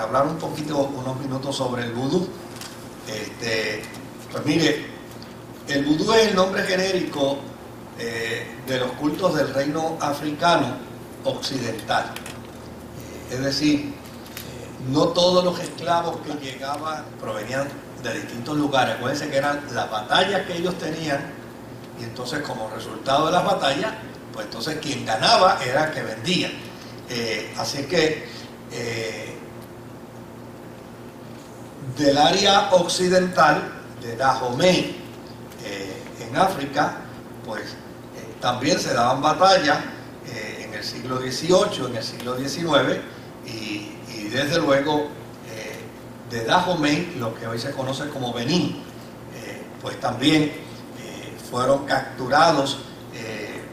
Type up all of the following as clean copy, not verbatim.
para hablar un poquito, unos minutos sobre el vudú. Pues mire, el vudú es el nombre genérico de los cultos del reino africano occidental. Es decir, no todos los esclavos que llegaban provenían de distintos lugares. Acuérdense que eran las batallas que ellos tenían, y entonces como resultado de las batallas, pues entonces quien ganaba era el que vendía. Así que del área occidental de Dahomey en África, pues también se daban batallas en el siglo XVIII, en el siglo XIX, y desde luego de Dahomey, lo que hoy se conoce como Benín, pues también fueron capturados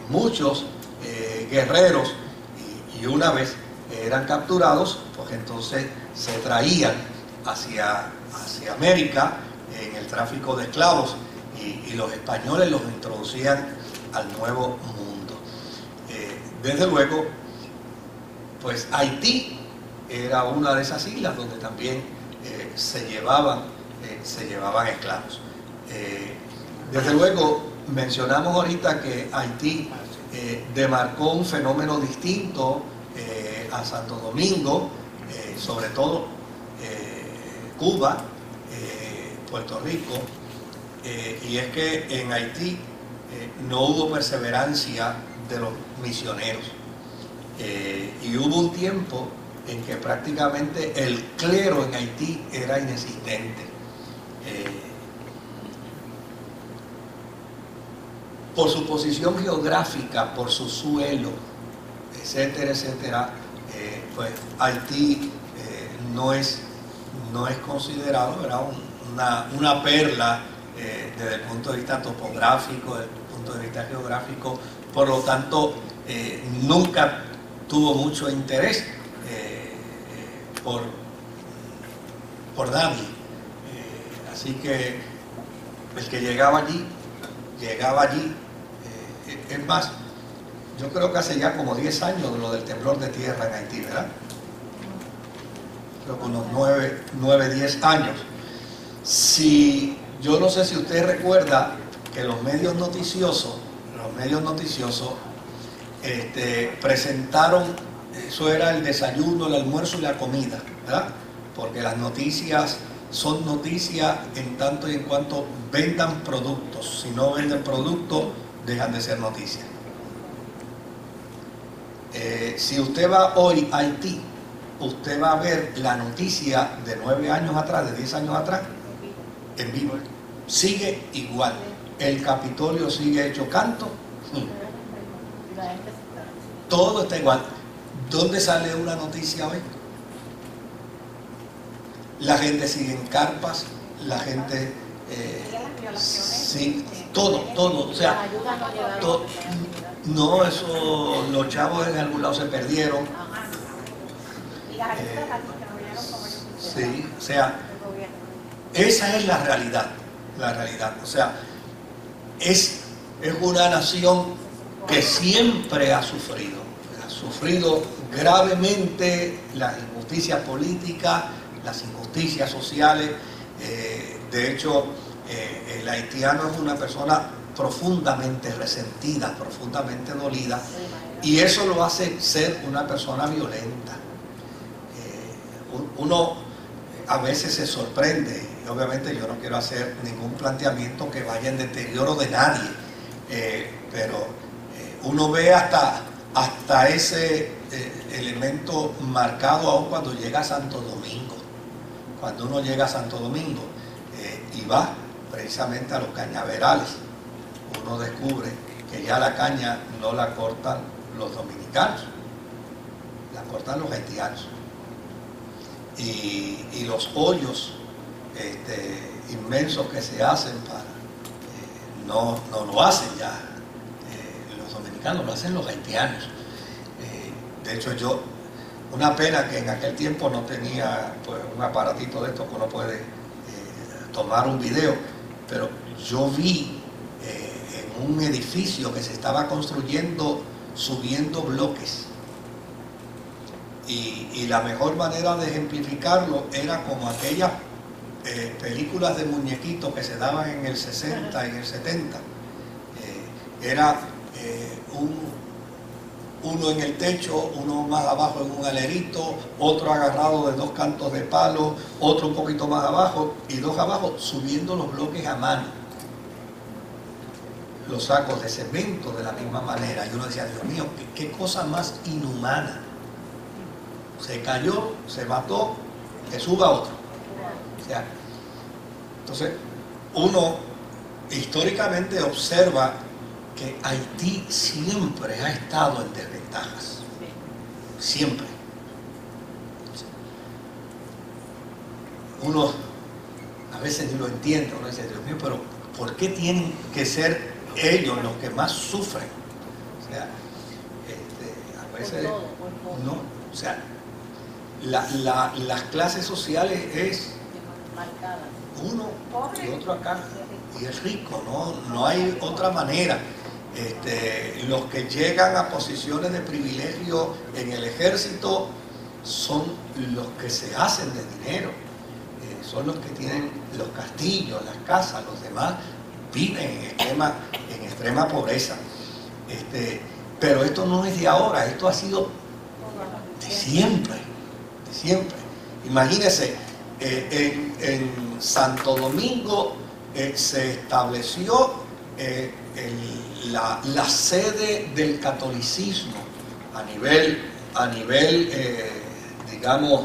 muchos guerreros, y una vez eran capturados, pues entonces se traían hacia América en el tráfico de esclavos, y los españoles los introducían al Nuevo Mundo. Desde luego, pues Haití era una de esas islas donde también se llevaban esclavos. Desde luego, mencionamos ahorita que Haití demarcó un fenómeno distinto a Santo Domingo, sobre todo Cuba, Puerto Rico, y es que en Haití no hubo perseverancia de los misioneros, y hubo un tiempo en que prácticamente el clero en Haití era inexistente. Por su posición geográfica, por su suelo, etcétera, etcétera, pues Haití no es considerado, ¿verdad?, una perla desde el punto de vista topográfico, desde el punto de vista geográfico. Por lo tanto, nunca tuvo mucho interés por nadie. Así que el que llegaba allí. Es más, yo creo que hace ya como 10 años de lo del temblor de tierra en Haití, ¿verdad? Creo que unos 9, 10 años. Yo no sé si usted recuerda que los medios noticiosos presentaron, eso era el desayuno, el almuerzo y la comida, ¿verdad? Porque las noticias son noticias en tanto y en cuanto vendan productos. Si no venden productos, dejan de ser noticias. Si usted va hoy a Haití, usted va a ver la noticia de 9 años atrás, de 10 años atrás, en vivo. Sigue igual. El Capitolio sigue hecho canto. Todo está igual. ¿Dónde sale una noticia hoy? La gente sigue en carpas, la gente sí, todo, o sea, no, eso, los chavos en algún lado se perdieron. Sí, o sea, esa es la realidad, o sea, es una nación que siempre ha sufrido gravemente las injusticias políticas, las injusticias sociales. De hecho, el haitiano es una persona profundamente resentida, profundamente dolida, y eso lo hace ser una persona violenta. Uno a veces se sorprende, y obviamente yo no quiero hacer ningún planteamiento que vaya en deterioro de nadie, pero uno ve hasta ese elemento marcado aún cuando llega a Santo Domingo. Cuando uno llega a Santo Domingo y va precisamente a los cañaverales, uno descubre que ya la caña no la cortan los dominicanos, la cortan los haitianos. Y los hoyos inmensos que se hacen no lo hacen ya los dominicanos, lo hacen los haitianos. De hecho, una pena que en aquel tiempo no tenía pues un aparatito de esto que uno puede tomar un video, pero yo vi en un edificio que se estaba construyendo, subiendo bloques, y la mejor manera de ejemplificarlo era como aquellas películas de muñequitos que se daban en el 60 y en el 70. Era uno en el techo, uno más abajo en un alerito, otro agarrado de dos cantos de palo, otro un poquito más abajo y dos abajo, subiendo los bloques a mano, los sacos de cemento de la misma manera. Y uno decía, Dios mío, qué cosa más inhumana. Se cayó, se mató, que suba otro. O sea, entonces uno históricamente observa que Haití siempre ha estado en desventajas, siempre. Uno a veces ni lo entiende, uno dice, Dios mío, pero ¿por qué tienen que ser ellos los que más sufren? O sea, a veces no, o sea, las clases sociales es uno y otro acá, y es rico, no hay otra manera. Los que llegan a posiciones de privilegio en el ejército son los que se hacen de dinero, son los que tienen los castillos, las casas. Los demás viven en extrema pobreza. Pero esto no es de ahora, esto ha sido de siempre, de siempre. Imagínense, en Santo Domingo se estableció la sede del catolicismo a nivel digamos,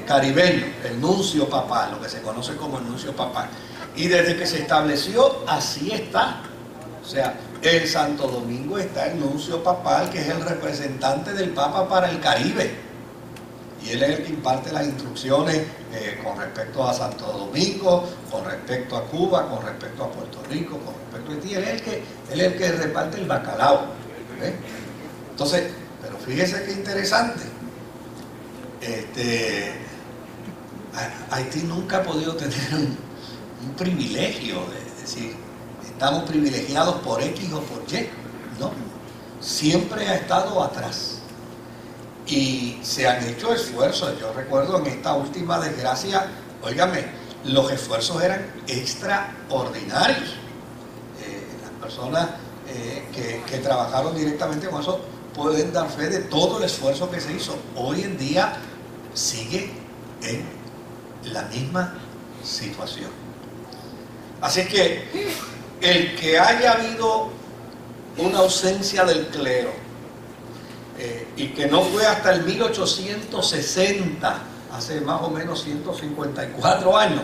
caribeño, el nuncio papal, lo que se conoce como el nuncio papal. Y desde que se estableció, así está. O sea, en Santo Domingo está el nuncio papal, que es el representante del Papa para el Caribe. Y él es el que imparte las instrucciones con respecto a Santo Domingo, con respecto a Cuba, con respecto a Puerto Rico, con respecto a Haití. Él es el que reparte el bacalao. ¿Ves? Entonces, pero fíjese qué interesante. Haití nunca ha podido tener un privilegio de decir, estamos privilegiados por X o por Y. No, siempre ha estado atrás. Y se han hecho esfuerzos. Yo recuerdo en esta última desgracia, óigame, los esfuerzos eran extraordinarios. Las personas que trabajaron directamente con eso pueden dar fe de todo el esfuerzo que se hizo. Hoy en día sigue en la misma situación. Así que el que haya habido una ausencia del clero, y que no fue hasta el 1860, hace más o menos 154 años,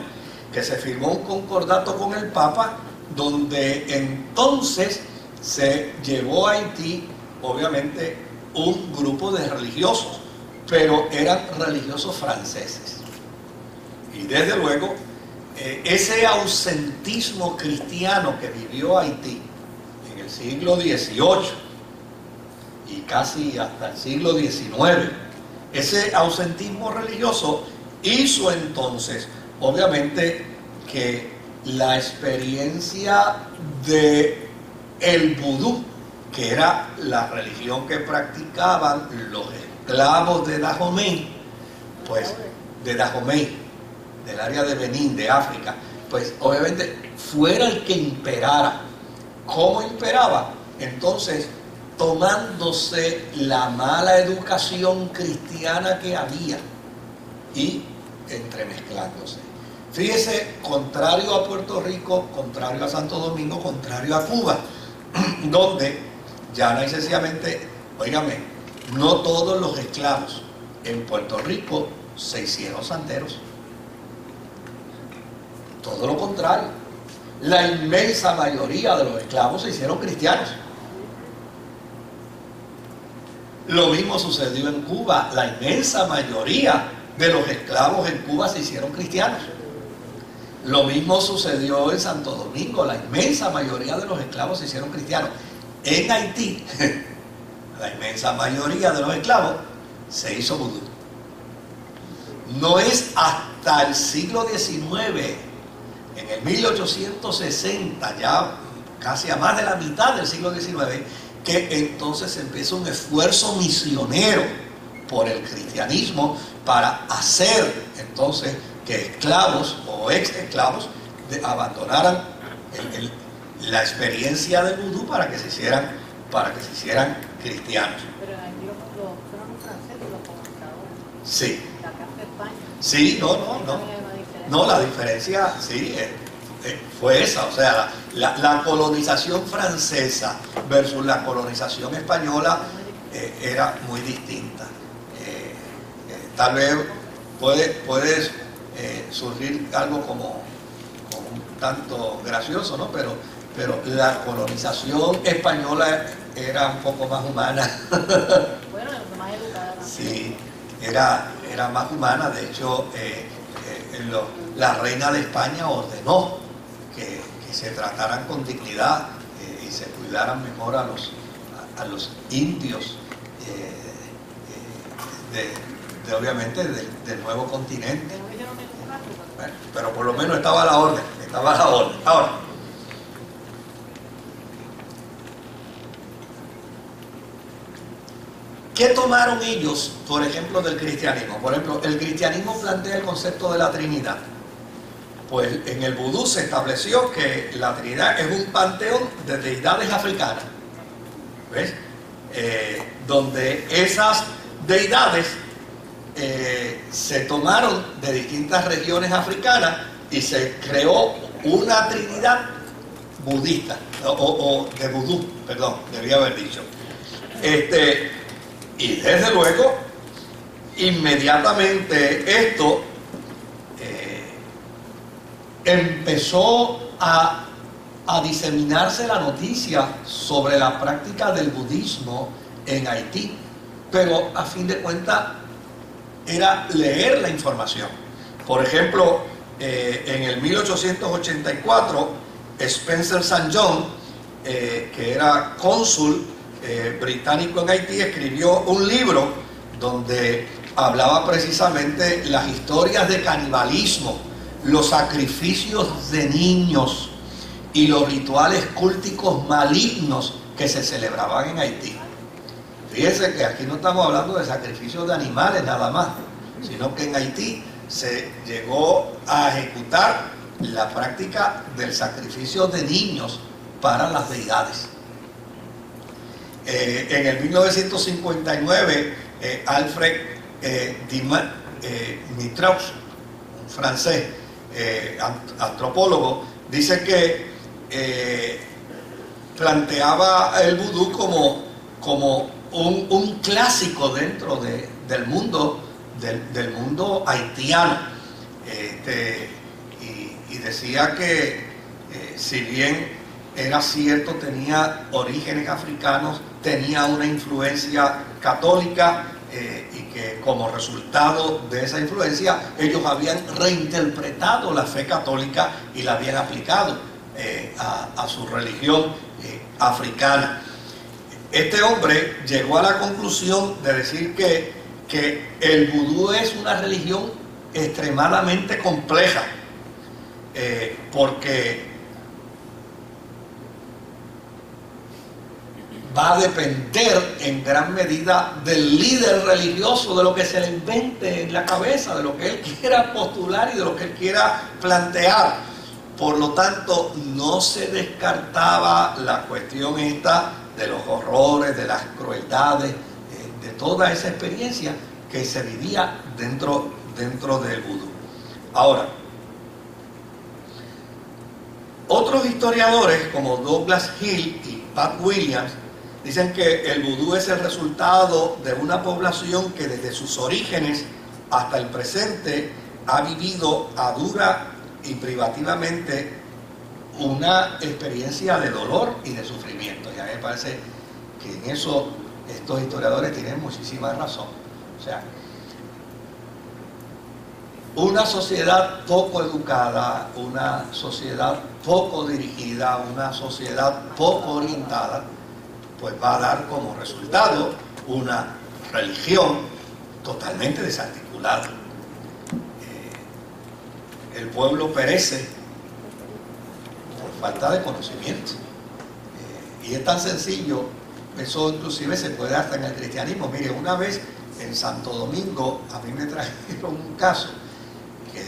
que se firmó un concordato con el Papa, donde entonces se llevó a Haití, obviamente, un grupo de religiosos, pero eran religiosos franceses. Y desde luego, ese ausentismo cristiano que vivió Haití en el siglo XVIII, y casi hasta el siglo XIX, ese ausentismo religioso hizo entonces, obviamente, que la experiencia de el vudú, que era la religión que practicaban los esclavos de Dahomey, pues de Dahomey, del área de Benín, de África, pues obviamente fuera el que imperara. ¿Cómo imperaba? Entonces, tomándose la mala educación cristiana que había y entremezclándose. Fíjese, contrario a Puerto Rico, contrario a Santo Domingo, contrario a Cuba, donde ya no sencillamente, óigame, no todos los esclavos en Puerto Rico se hicieron santeros. Todo lo contrario, la inmensa mayoría de los esclavos se hicieron cristianos. Lo mismo sucedió en Cuba. La inmensa mayoría de los esclavos en Cuba se hicieron cristianos. Lo mismo sucedió en Santo Domingo. La inmensa mayoría de los esclavos se hicieron cristianos. En Haití, la inmensa mayoría de los esclavos se hizo vudú. No es hasta el siglo XIX, en el 1860, ya casi a más de la mitad del siglo XIX, que entonces empieza un esfuerzo misionero por el cristianismo para hacer entonces que esclavos o ex esclavos abandonaran la experiencia del vudú para que se hicieran cristianos. Pero en Haití fueron los franceses los conquistadores. Sí. La Casa de España. Sí, no, la diferencia sí fue esa, o sea, la colonización francesa versus la colonización española era muy distinta. Tal vez puede surgir algo como un tanto gracioso, ¿no? Pero la colonización española era un poco más humana. Bueno, más educada. Sí, era más humana. De hecho, la reina de España ordenó que se trataran con dignidad y se cuidaran mejor a los indios obviamente del nuevo continente. Bueno, pero por lo menos estaba a la orden. Ahora, ¿qué tomaron ellos, por ejemplo, del cristianismo? Por ejemplo, el cristianismo plantea el concepto de la Trinidad. Pues en el vudú se estableció que la Trinidad es un panteón de deidades africanas. ¿Ves? Donde esas deidades se tomaron de distintas regiones africanas y se creó una Trinidad budista, o de vudú, perdón, debía haber dicho. Y desde luego, inmediatamente esto empezó a diseminarse la noticia sobre la práctica del budismo en Haití, pero a fin de cuentas era leer la información. Por ejemplo, en el 1884, Spencer St. John, que era cónsul británico en Haití, escribió un libro donde hablaba precisamente las historias de canibalismo, los sacrificios de niños y los rituales cúlticos malignos que se celebraban en Haití. Fíjense que aquí no estamos hablando de sacrificios de animales nada más, sino que en Haití se llegó a ejecutar la práctica del sacrificio de niños para las deidades. En el 1959, Alfred Mitraux, un francés antropólogo, dice que planteaba el vudú como un clásico dentro del mundo haitiano, y decía que si bien era cierto, tenía orígenes africanos, tenía una influencia católica, y que como resultado de esa influencia ellos habían reinterpretado la fe católica y la habían aplicado a su religión africana. Este hombre llegó a la conclusión de decir que el vudú es una religión extremadamente compleja, porque va a depender en gran medida del líder religioso, de lo que se le invente en la cabeza, de lo que él quiera postular y de lo que él quiera plantear. Por lo tanto, no se descartaba la cuestión esta de los horrores, de las crueldades, de toda esa experiencia que se vivía dentro del vudú. Ahora, otros historiadores como Douglas Hill y Pat Williams dicen que el vudú es el resultado de una población que desde sus orígenes hasta el presente ha vivido a dura y privativamente una experiencia de dolor y de sufrimiento. Y a mí me parece que en eso estos historiadores tienen muchísima razón. O sea, una sociedad poco educada, una sociedad poco dirigida, una sociedad poco orientada, pues va a dar como resultado una religión totalmente desarticulada. El pueblo perece por falta de conocimiento. Y es tan sencillo, eso inclusive se puede hasta en el cristianismo. Mire, una vez En Santo Domingo a mí me trajeron un caso que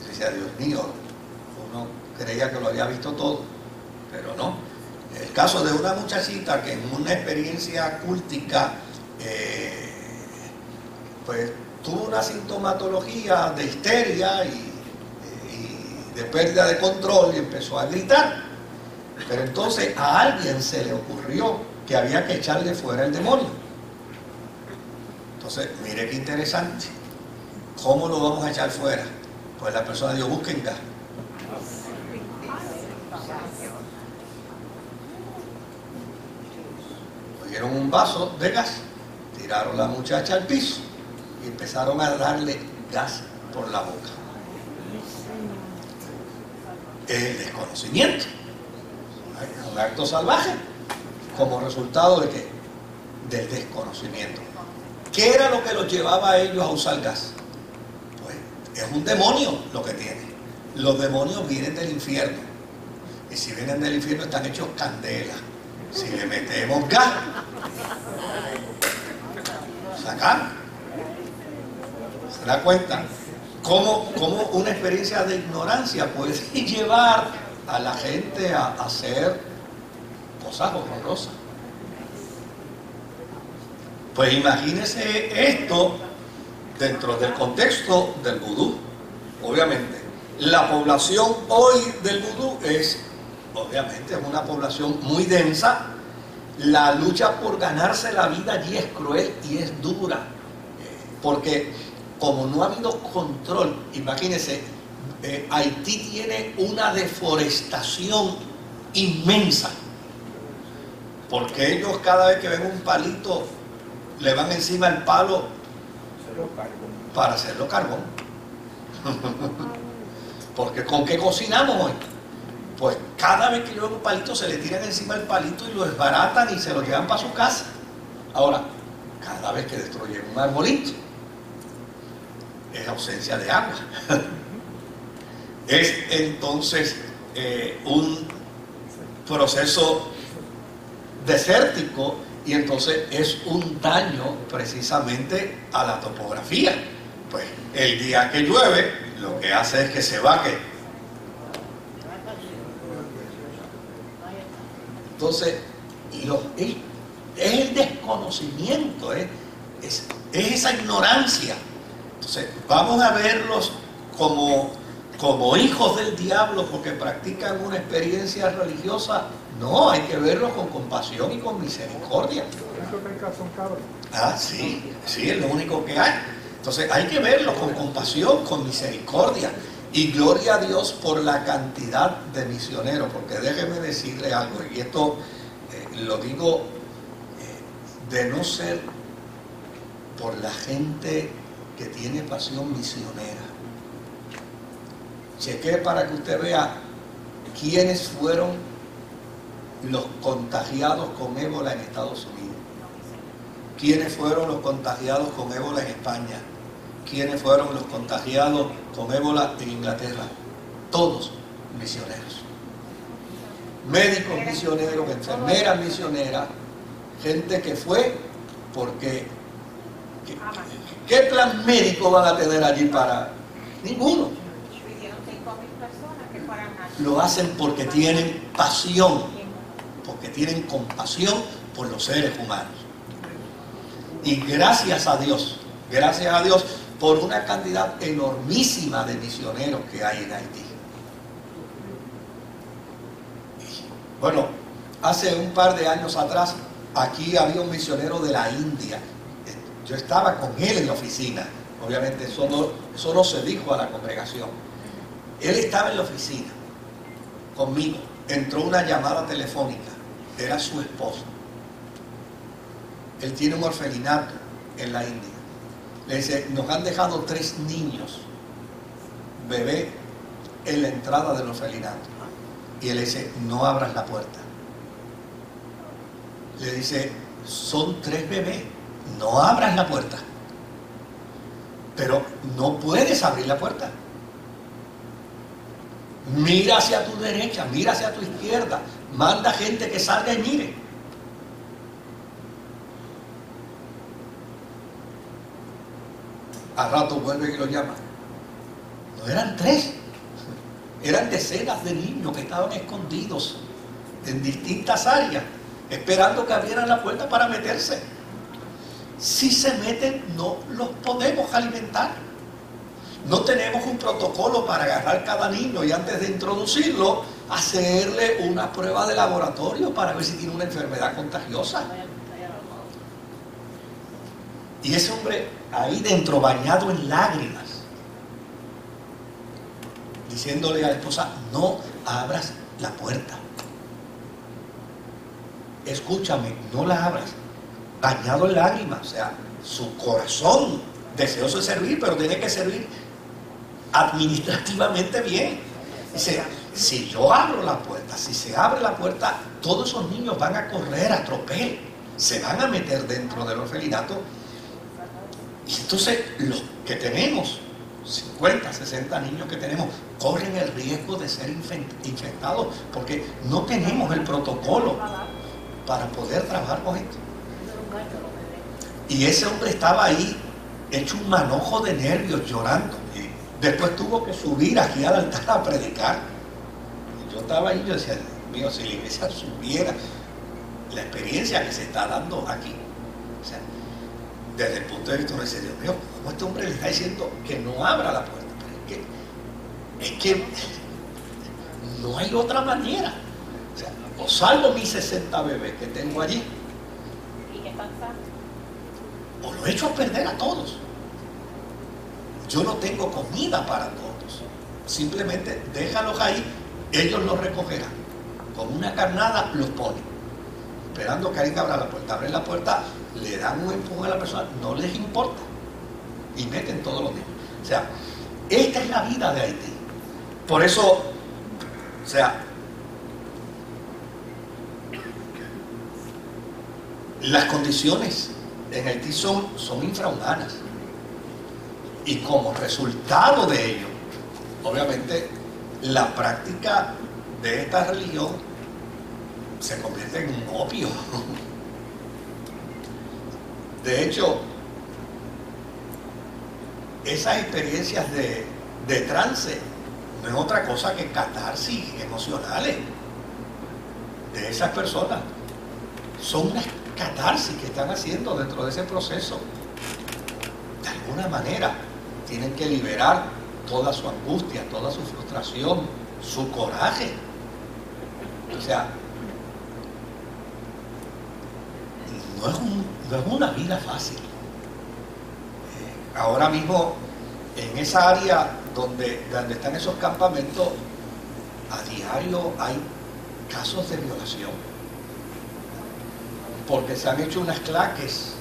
decía, Dios mío, uno creía que lo había visto todo, pero no. El caso de una muchachita que en una experiencia cúltica pues tuvo una sintomatología de histeria y de pérdida de control y empezó a gritar. Pero entonces a alguien se le ocurrió que había que echarle fuera el demonio. Entonces, mire qué interesante. ¿Cómo lo vamos a echar fuera? Pues la persona dijo, busquen gas. Cogieron un vaso de gas, tiraron a la muchacha al piso y empezaron a darle gas por la boca. El desconocimiento, un acto salvaje, como resultado de ¿qué? Del desconocimiento. ¿Qué era lo que los llevaba a ellos a usar gas? Pues es un demonio lo que tiene. Los demonios vienen del infierno, y si vienen del infierno están hechos candela. Si le metemos gas, sacan. ¿Se da cuenta? ¿Cómo una experiencia de ignorancia puede llevar a la gente a hacer cosas horrorosas? Pues imagínese esto dentro del contexto del vudú. Obviamente, la población hoy del vudú obviamente es una población muy densa. La lucha por ganarse la vida allí es cruel y es dura, porque como no ha habido control, imagínense, Haití tiene una deforestación inmensa, porque ellos cada vez que ven un palito le van encima el palo para hacerlo carbón. Porque ¿con qué cocinamos hoy? Pues cada vez que yo veo un palito se le tiran encima el palito y lo desbaratan y se lo llevan para su casa. Ahora, cada vez que destruyen un arbolito es ausencia de agua. Es entonces un proceso desértico, y entonces es un daño precisamente a la topografía. Pues el día que llueve lo que hace es que se va que entonces es el desconocimiento, es esa ignorancia. Entonces vamos a verlos como hijos del diablo porque practican una experiencia religiosa. No, hay que verlos con compasión y con misericordia. Ah, sí, es lo único que hay. Entonces hay que verlos con compasión, con misericordia. Y gloria a Dios por la cantidad de misioneros, porque déjeme decirle algo, y esto lo digo de no ser por la gente que tiene pasión misionera. Chequé para que usted vea quiénes fueron los contagiados con ébola en Estados Unidos, quiénes fueron los contagiados con ébola en España, quiénes fueron los contagiados con ébola en Inglaterra. Todos misioneros, médicos misioneros, enfermeras misioneras, gente que fue porque ¿qué plan médico van a tener allí para? Ninguno. Lo hacen porque tienen pasión, porque tienen compasión por los seres humanos. Y gracias a Dios por una cantidad enormísima de misioneros que hay en Haití. Bueno, hace un par de años atrás, aquí había un misionero de la India. Yo estaba con él en la oficina. Obviamente eso no se dijo a la congregación. Él estaba en la oficina conmigo. Entró una llamada telefónica. Era su esposo. Él tiene un orfelinato en la India. Le dice, nos han dejado 3 niños, bebé, en la entrada del orfelinato. Y él le dice, no abras la puerta. Le dice, son 3 bebés, no abras la puerta. Pero no puedes abrir la puerta. Mira hacia tu derecha, mira hacia tu izquierda, manda gente que salga y mire. al rato vuelven y lo llaman. No eran 3, eran decenas de niños que estaban escondidos en distintas áreas, esperando que abrieran la puerta para meterse. Si se meten, no los podemos alimentar. No tenemos un protocolo para agarrar cada niño y antes de introducirlo, hacerle una prueba de laboratorio para ver si tiene una enfermedad contagiosa. Y ese hombre ahí dentro, bañado en lágrimas, diciéndole a la esposa, no abras la puerta. Escúchame, no la abras. Bañado en lágrimas, o sea, su corazón deseoso de servir, pero tiene que servir administrativamente bien. Dice, si yo abro la puerta, si se abre la puerta, todos esos niños van a correr a tropel, se van a meter dentro del orfelinato. Y entonces los que tenemos, 50, 60 niños que tenemos, corren el riesgo de ser infectados porque no tenemos el protocolo para poder trabajar con esto. Y ese hombre estaba ahí hecho un manojo de nervios, llorando. Y después tuvo que subir aquí al altar a predicar. Y yo estaba ahí y yo decía, Dios mío, si la iglesia supiera la experiencia que se está dando aquí. O sea, desde el punto de vista uno dice, Dios mío, ¿cómo este hombre le está diciendo que no abra la puerta? Pero es que no hay otra manera. O sea, o salvo mis 60 bebés que tengo allí, o lo echo a perder a todos. Yo no tengo comida para todos. Simplemente déjalos ahí, ellos los recogerán. Con una carnada los ponen, esperando que alguien abra la puerta. Abren la puerta, le dan un empujón a la persona, no les importa. Y meten todos los niños. O sea, esta es la vida de Haití. Por eso, o sea, las condiciones en Haití son infrahumanas. Y como resultado de ello, obviamente, la práctica de esta religión se convierte en un opio. De hecho, esas experiencias de trance no es otra cosa que catarsis emocionales de esas personas. Son unas catarsis que están haciendo dentro de ese proceso. De alguna manera tienen que liberar toda su angustia, toda su frustración, su coraje. O sea, no es una vida fácil. Ahora mismo, en esa área donde están esos campamentos, a diario hay casos de violación. Porque se han hecho unas claques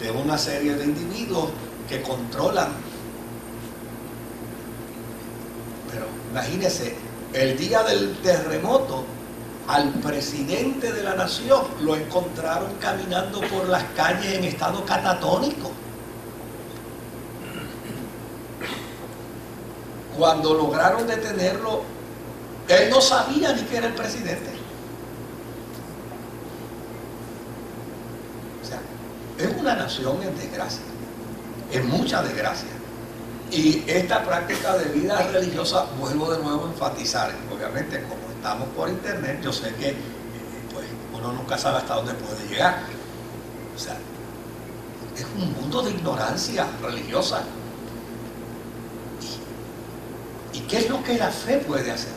de una serie de individuos que controlan. Pero imagínense, el día del terremoto, al presidente de la nación lo encontraron caminando por las calles en estado catatónico. Cuando lograron detenerlo, él no sabía ni que era el presidente. O sea, es una nación en desgracia, en mucha desgracia. Y esta práctica de vida religiosa, vuelvo de nuevo a enfatizar, obviamente como estamos por internet, yo sé que pues, uno nunca sabe hasta dónde puede llegar. O sea, es un mundo de ignorancia religiosa. ¿Y qué es lo que la fe puede hacer?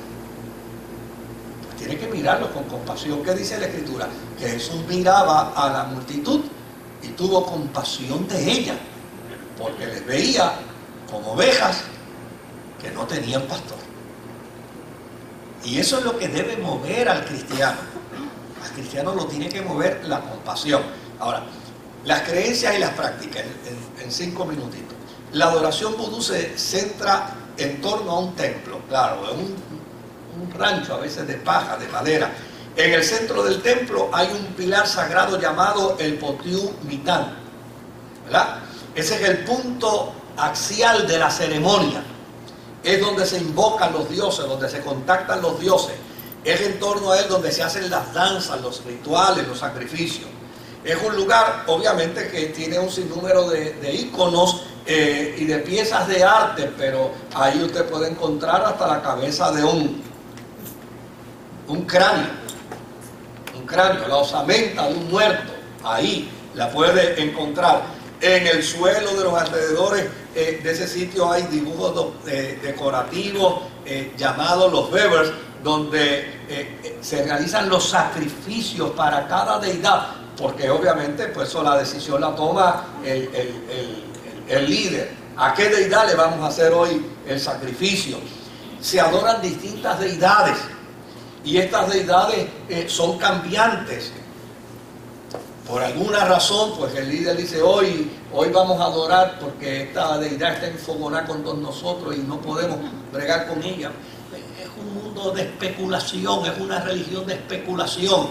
Pues tiene que mirarlo con compasión. ¿Qué dice la Escritura? Que Jesús miraba a la multitud y tuvo compasión de ella, porque les veía como ovejas que no tenían pastor. Y eso es lo que debe mover al cristiano. Al cristiano lo tiene que mover la compasión. Ahora, las creencias y las prácticas, en 5 minutitos. La adoración vudú se centra en torno a un templo, claro, un rancho a veces de paja, de madera. En el centro del templo hay un pilar sagrado llamado el Potiu Mitán, ¿verdad? Ese es el punto axial de la ceremonia. Es donde se invocan los dioses, donde se contactan los dioses. Es en torno a él donde se hacen las danzas, los rituales, los sacrificios. Es un lugar, obviamente, que tiene un sinnúmero de íconos y de piezas de arte, pero ahí usted puede encontrar hasta la cabeza de un cráneo, la osamenta de un muerto. Ahí la puede encontrar. En el suelo de los alrededores de ese sitio hay dibujos decorativos llamados los Webers, donde se realizan los sacrificios para cada deidad, porque obviamente pues la decisión la toma el líder. ¿A qué deidad le vamos a hacer hoy el sacrificio? Se adoran distintas deidades y estas deidades son cambiantes. Por alguna razón, pues el líder dice, hoy vamos a adorar porque esta deidad está enfogonada con todos nosotros y no podemos bregar con ella. Es un mundo de especulación, es una religión de especulación,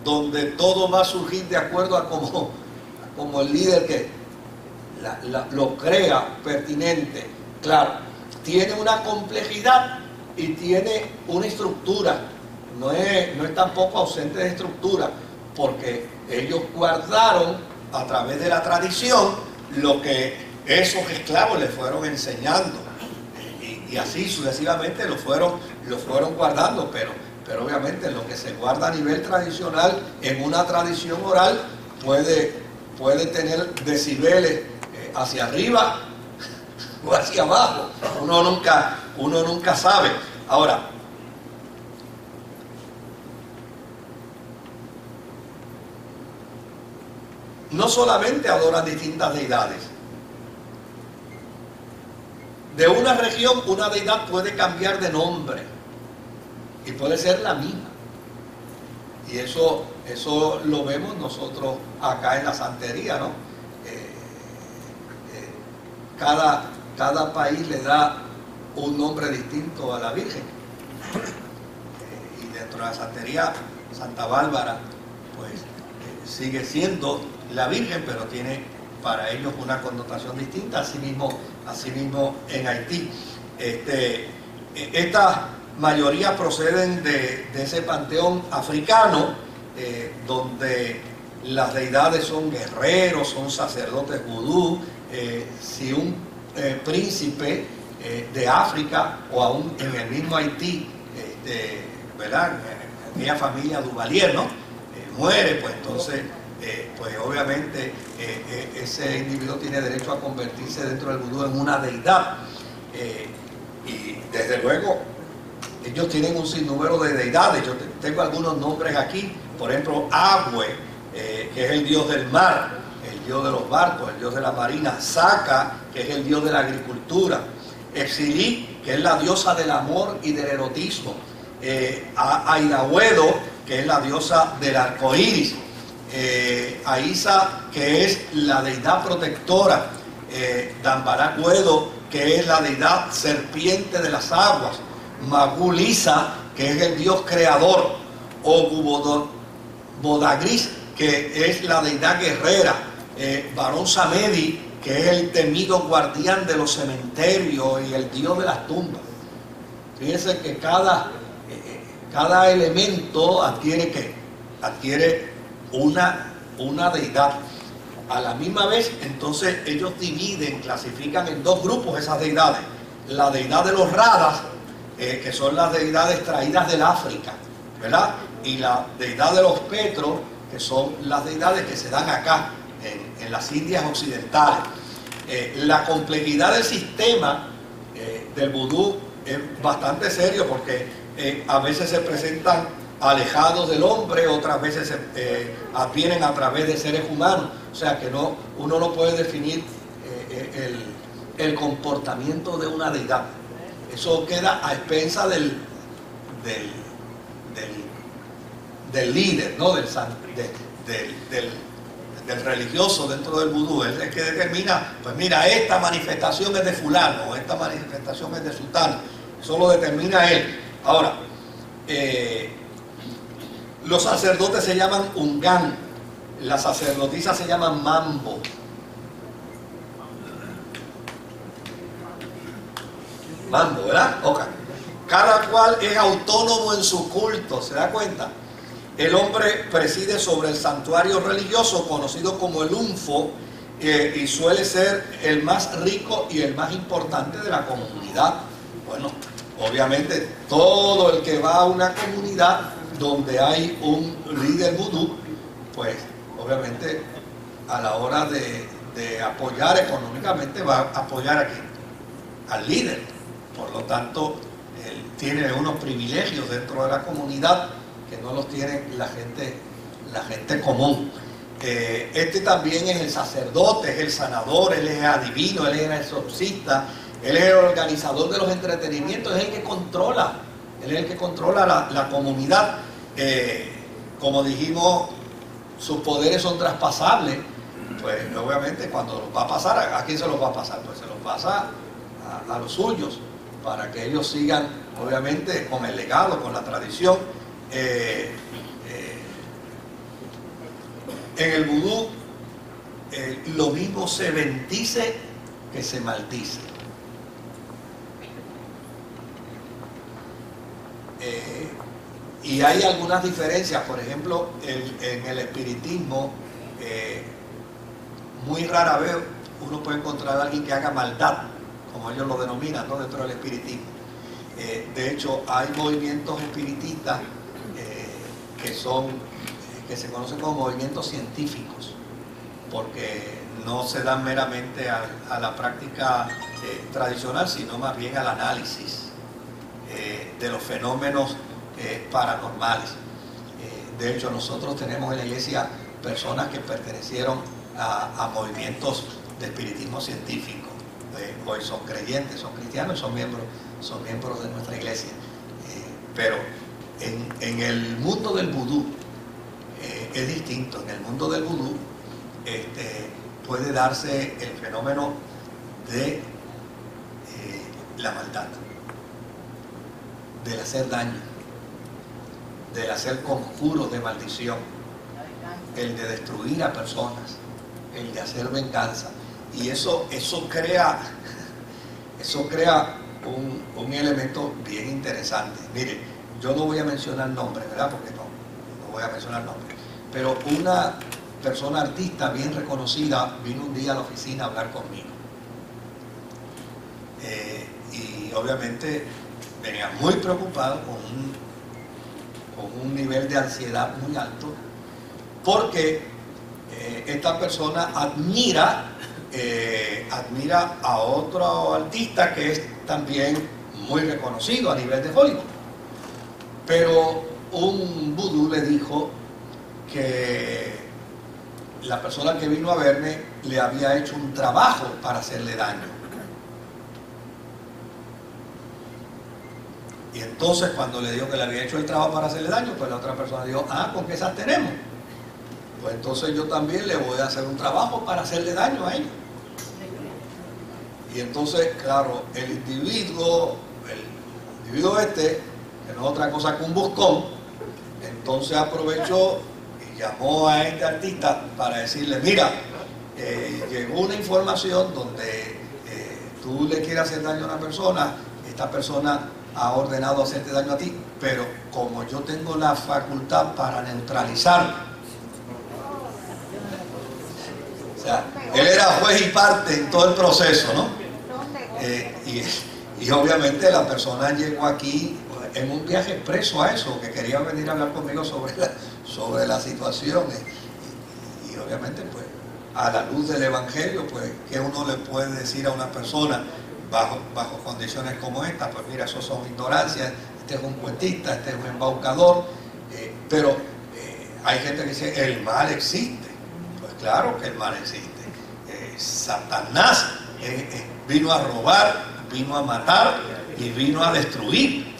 donde todo va a surgir de acuerdo a como el líder que lo crea pertinente. Claro, tiene una complejidad y tiene una estructura, no es tampoco ausente de estructura, porque ellos guardaron a través de la tradición lo que esos esclavos les fueron enseñando, y así sucesivamente lo fueron guardando, pero obviamente lo que se guarda a nivel tradicional en una tradición oral puede tener decibeles hacia arriba o hacia abajo, uno nunca sabe. Ahora, no solamente adoran distintas deidades. De una región, una deidad puede cambiar de nombre y puede ser la misma. Y eso lo vemos nosotros acá en la santería, ¿no? Cada país le da un nombre distinto a la Virgen. Y dentro de la santería, Santa Bárbara, pues sigue siendo la Virgen, pero tiene para ellos una connotación distinta. Asimismo en Haití. Estas mayorías proceden de ese panteón africano, donde las deidades son guerreros, son sacerdotes vudú. Si un príncipe de África, o aún en el mismo Haití, ¿verdad?, en aquella familia Duvalier, ¿no?, muere, pues entonces pues obviamente ese individuo tiene derecho a convertirse dentro del vudú en una deidad, y desde luego ellos tienen un sinnúmero de deidades. Yo tengo algunos nombres aquí, por ejemplo, Agüe, que es el dios del mar, el dios de los barcos, el dios de la marina; Saca, que es el dios de la agricultura; Exilí, que es la diosa del amor y del erotismo; Aidahuedo, que es la diosa del arco iris; Aisa, que es la deidad protectora; Dambaragüedo, que es la deidad serpiente de las aguas; Magulisa, que es el dios creador; Ogubodagris, que es la deidad guerrera; Barón Samedi, que es el temido guardián de los cementerios y el dios de las tumbas. Fíjense que cada elemento adquiere una deidad. A la misma vez, entonces, ellos clasifican en dos grupos esas deidades: la deidad de los Radas, que son las deidades traídas del África, ¿verdad?, y la deidad de los Petros, que son las deidades que se dan acá en las Indias occidentales. La complejidad del sistema del vudú es bastante serio, porque a veces se presentan alejados del hombre, otras veces advienen a través de seres humanos. O sea que uno no puede definir el comportamiento de una deidad. Eso queda a expensa del líder, ¿no?, del religioso dentro del vudú. Él es que determina, pues mira, esta manifestación es de fulano, esta manifestación es de sultano. Eso lo determina él. Ahora, los sacerdotes se llaman Ungán, las sacerdotisas se llaman Mambo. Mambo, ¿verdad? Okay. Cada cual es autónomo en su culto, ¿se da cuenta? El hombre preside sobre el santuario religioso conocido como el unfo, y suele ser el más rico y el más importante de la comunidad. Bueno, obviamente todo el que va a una comunidad donde hay un líder vudú, pues obviamente a la hora de apoyar económicamente va a apoyar aquí al líder. Por lo tanto, él tiene unos privilegios dentro de la comunidad que no los tiene la gente común. Este también es el sacerdote, es el sanador, él es adivino, él es el exorcista, él es el organizador de los entretenimientos, es el que controla, él es el que controla la comunidad. Como dijimos, sus poderes son traspasables. Pues obviamente cuando los va a pasar, ¿a quién se los va a pasar? Pues se los pasa a los suyos, para que ellos sigan obviamente con el legado, con la tradición. En el vudú lo mismo se bendice que se maldice. Y hay algunas diferencias. Por ejemplo, en el espiritismo, muy rara vez uno puede encontrar a alguien que haga maldad, como ellos lo denominan, ¿no?, dentro del espiritismo. De hecho, hay movimientos espiritistas que se conocen como movimientos científicos, porque no se dan meramente a la práctica tradicional, sino más bien al análisis de los fenómenos paranormales. De hecho, nosotros tenemos en la iglesia personas que pertenecieron a movimientos de espiritismo científico. Hoy son creyentes, son cristianos y son miembros de nuestra iglesia. Pero en el mundo del vudú es distinto. En el mundo del vudú puede darse el fenómeno de la maldad, del hacer daño, del hacer conjuros de maldición, el de destruir a personas, el de hacer venganza. Y eso crea un elemento bien interesante. Mire, yo no voy a mencionar nombres, ¿verdad? Porque no voy a mencionar nombres. Pero una persona artista bien reconocida vino un día a la oficina a hablar conmigo. Y obviamente venía muy preocupado, con un nivel de ansiedad muy alto, porque esta persona admira a otro artista que es también muy reconocido a nivel de Hollywood. Pero un vudú le dijo que la persona que vino a verme le había hecho un trabajo para hacerle daño. Y entonces cuando le dijo que le había hecho el trabajo para hacerle daño, pues la otra persona dijo, ¿con qué esas tenemos? Pues entonces yo también le voy a hacer un trabajo para hacerle daño a ella. Y entonces, claro, el individuo que no es otra cosa que un buscón, entonces aprovechó y llamó a este artista para decirle, mira, llegó una información donde tú le quieres hacer daño a una persona, esta persona ha ordenado hacerte daño a ti, pero como yo tengo la facultad para neutralizarlo, o sea, él era juez y parte en todo el proceso, ¿no? Y obviamente la persona llegó aquí en un viaje expreso a eso, que quería venir a hablar conmigo sobre la situación. Y obviamente, pues, a la luz del Evangelio, pues, ¿qué uno le puede decir a una persona bajo condiciones como esta? Pues mira, eso son ignorancias, este es un cuentista, este es un embaucador. Pero hay gente que dice, el mal existe. Pues claro que el mal existe. Satanás vino a robar, vino a matar y vino a destruir.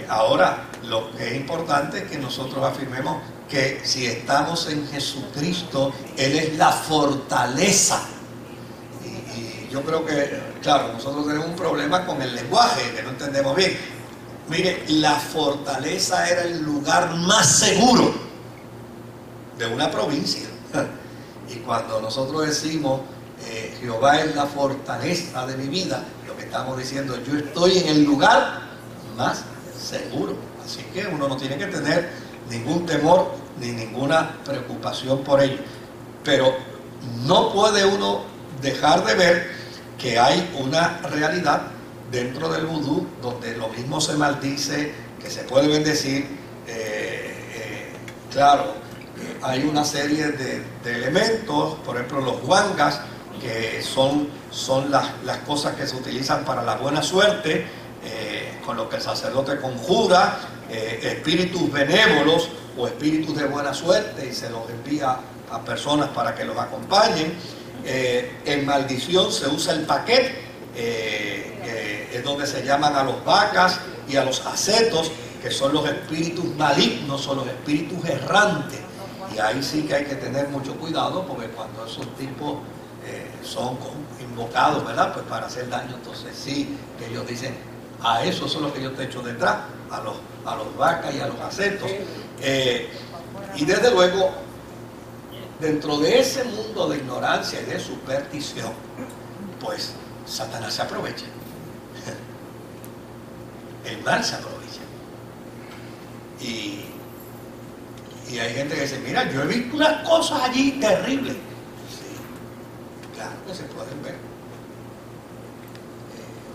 Ahora, lo que es importante es que nosotros afirmemos que si estamos en Jesucristo, Él es la fortaleza. Y yo creo que, claro, nosotros tenemos un problema con el lenguaje, que no entendemos bien. Mire, la fortaleza era el lugar más seguro de una provincia. Y cuando nosotros decimos, Jehová es la fortaleza de mi vida, lo que estamos diciendo, yo estoy en el lugar más seguro. Así que uno no tiene que tener ningún temor ni ninguna preocupación por ello. Pero no puede uno dejar de ver que hay una realidad dentro del vudú donde lo mismo se maldice, que se puede bendecir. Claro, hay una serie de elementos, por ejemplo los wangas, que son las cosas que se utilizan para la buena suerte, con lo que el sacerdote conjura espíritus benévolos o espíritus de buena suerte y se los envía a personas para que los acompañen. En maldición se usa el paquete, es donde se llaman a los vacas y a los acetos, que son los espíritus malignos o los espíritus errantes. Y ahí sí que hay que tener mucho cuidado, porque cuando esos tipos son invocados, ¿verdad?, pues para hacer daño, entonces sí, que ellos dicen, a eso son los que yo te echo detrás, a los vacas y a los acetos. Y desde luego, dentro de ese mundo de ignorancia y de superstición, pues Satanás se aprovecha. El mal se aprovecha. Y hay gente que dice, mira, yo he visto unas cosas allí terribles. Sí, claro que se pueden ver.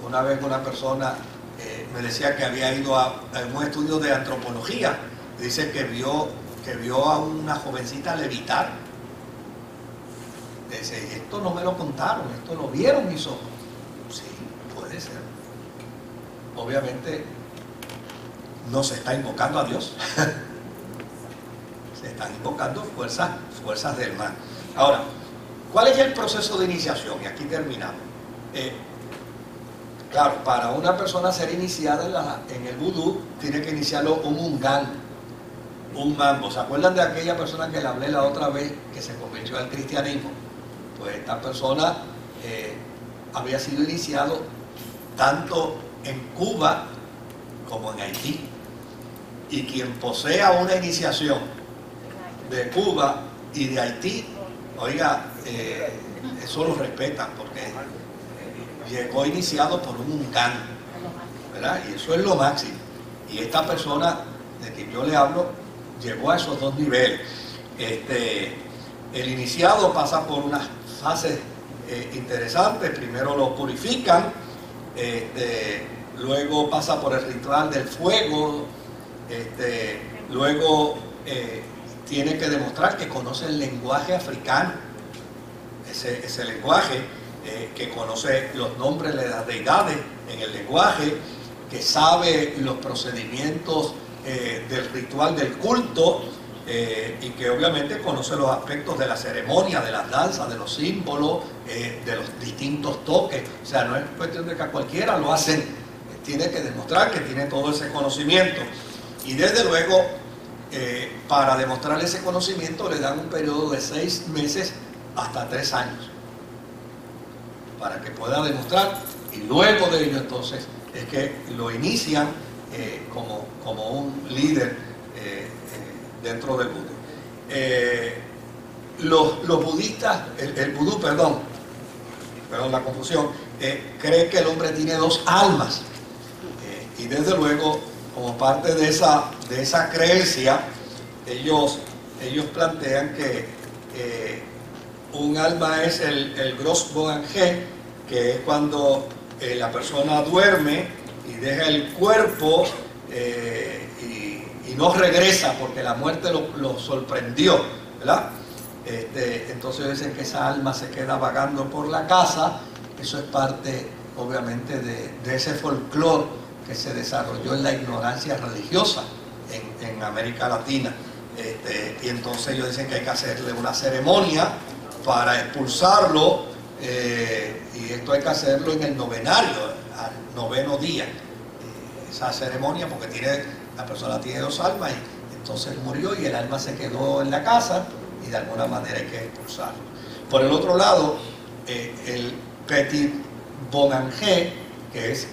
Una vez una persona me decía que había ido a un estudio de antropología. Dice que vio a una jovencita levitar. Dice, esto no me lo contaron, esto lo vieron mis ojos. Sí, puede ser. Obviamente no se está invocando a Dios. Se están invocando fuerzas del mal. Ahora, ¿cuál es el proceso de iniciación? Y aquí terminamos. Claro, para una persona ser iniciada en el vudú, tiene que iniciarlo un mambo. ¿Se acuerdan de aquella persona que le hablé la otra vez que se convirtió al cristianismo? Pues esta persona había sido iniciado tanto en Cuba como en Haití. Y quien posea una iniciación de Cuba y de Haití, oiga, eso lo respetan porque llegó iniciado por un Muncán, ¿verdad? Y eso es lo máximo. Y esta persona de quien yo le hablo llegó a esos dos niveles. El iniciado pasa por unas fases interesantes. Primero lo purifican, luego pasa por el ritual del fuego, luego tiene que demostrar que conoce el lenguaje africano, ese lenguaje, que conoce los nombres de las deidades en el lenguaje, que sabe los procedimientos del ritual del culto, y que obviamente conoce los aspectos de la ceremonia, de las danzas, de los símbolos, de los distintos toques. O sea, no es cuestión de que a cualquiera lo hacen, tiene que demostrar que tiene todo ese conocimiento. Y desde luego, para demostrar ese conocimiento le dan un periodo de 6 meses hasta 3 años para que pueda demostrar, y luego de ello entonces es que lo inician como un líder dentro del vudú. Los budistas, el vudú, perdón, la confusión, cree que el hombre tiene 2 almas, y desde luego, como parte de esa creencia, ellos plantean que un alma es el Gros Boangé, que es cuando la persona duerme y deja el cuerpo y no regresa porque la muerte lo sorprendió, ¿verdad? Entonces dicen que esa alma se queda vagando por la casa. Eso es parte, obviamente, de ese folclore que se desarrolló en la ignorancia religiosa en América Latina. Y entonces ellos dicen que hay que hacerle una ceremonia para expulsarlo, y esto hay que hacerlo en el novenario, al 9º día. Esa ceremonia, porque la persona tiene 2 almas, y entonces murió y el alma se quedó en la casa, y de alguna manera hay que expulsarlo. Por el otro lado, el Petit Bonangé, que es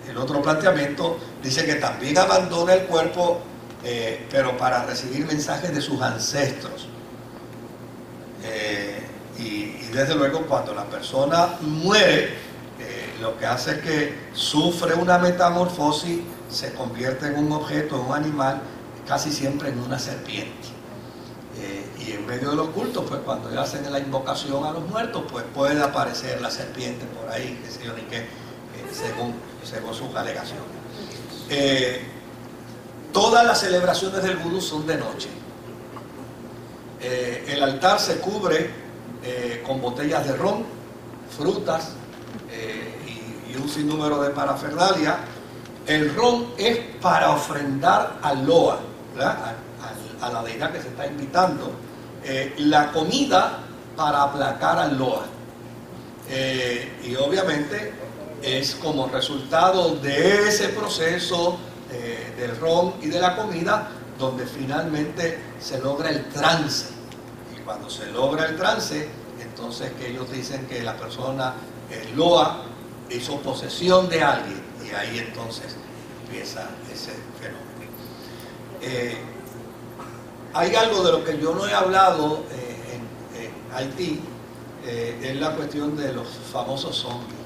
el otro planteamiento, dice que también abandona el cuerpo, pero para recibir mensajes de sus ancestros. Y desde luego, cuando la persona muere, lo que hace es que sufre una metamorfosis, se convierte en un objeto, en un animal casi siempre en una serpiente. Y en medio de los cultos, pues cuando ellos hacen la invocación a los muertos, pues puede aparecer la serpiente por ahí, qué sé yo ni qué, según sus alegaciones. Todas las celebraciones del vudú son de noche. El altar se cubre con botellas de ron, frutas y un sinnúmero de parafernalia. El ron es para ofrendar al Loa, ¿verdad? A la deidad que se está invitando. La comida para aplacar al Loa. Y obviamente es como resultado de ese proceso del ron y de la comida donde finalmente se logra el trance. Y cuando se logra el trance, entonces que ellos dicen que la persona, el Loa, hizo posesión de alguien, y ahí entonces empieza ese fenómeno. Hay algo de lo que yo no he hablado en Haití, es la cuestión de los famosos zombies,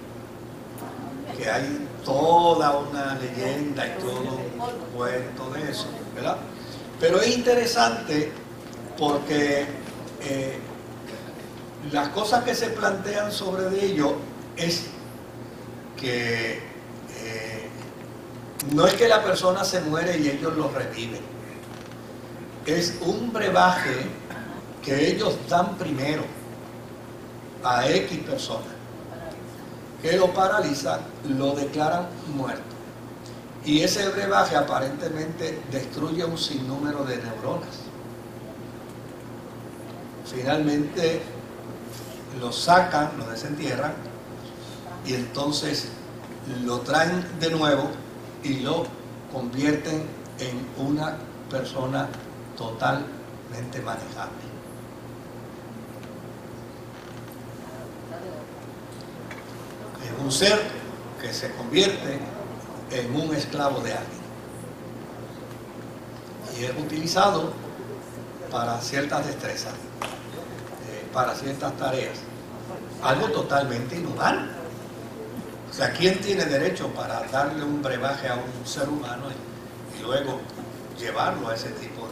que hay toda una leyenda y todo un cuento de eso, ¿verdad? Pero es interesante porque las cosas que se plantean sobre ello es que no es que la persona se muere y ellos lo reviven, es un brebaje que ellos dan primero a X personas, que lo paralizan, lo declaran muerto, y ese brebaje aparentemente destruye un sinnúmero de neuronas. Finalmente lo sacan, lo desentierran, y entonces lo traen de nuevo y lo convierten en una persona totalmente manejable. Es un ser que se convierte en un esclavo de alguien y es utilizado para ciertas destrezas, para ciertas tareas, algo totalmente inhumano. O sea, ¿quién tiene derecho para darle un brebaje a un ser humano y luego llevarlo a ese tipo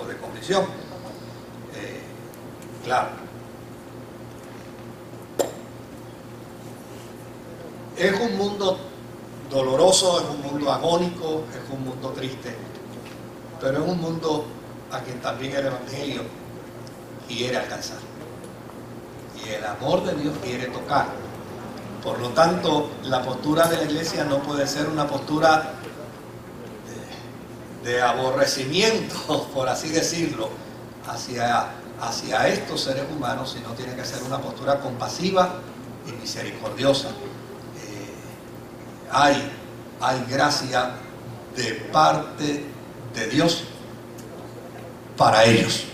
de condición? Claro. Es un mundo doloroso, es un mundo agónico, es un mundo triste, pero es un mundo a quien también el Evangelio quiere alcanzar y el amor de Dios quiere tocar. Por lo tanto, la postura de la iglesia no puede ser una postura de aborrecimiento, por así decirlo, hacia estos seres humanos, sino tiene que ser una postura compasiva y misericordiosa. Hay gracia de parte de Dios para ellos.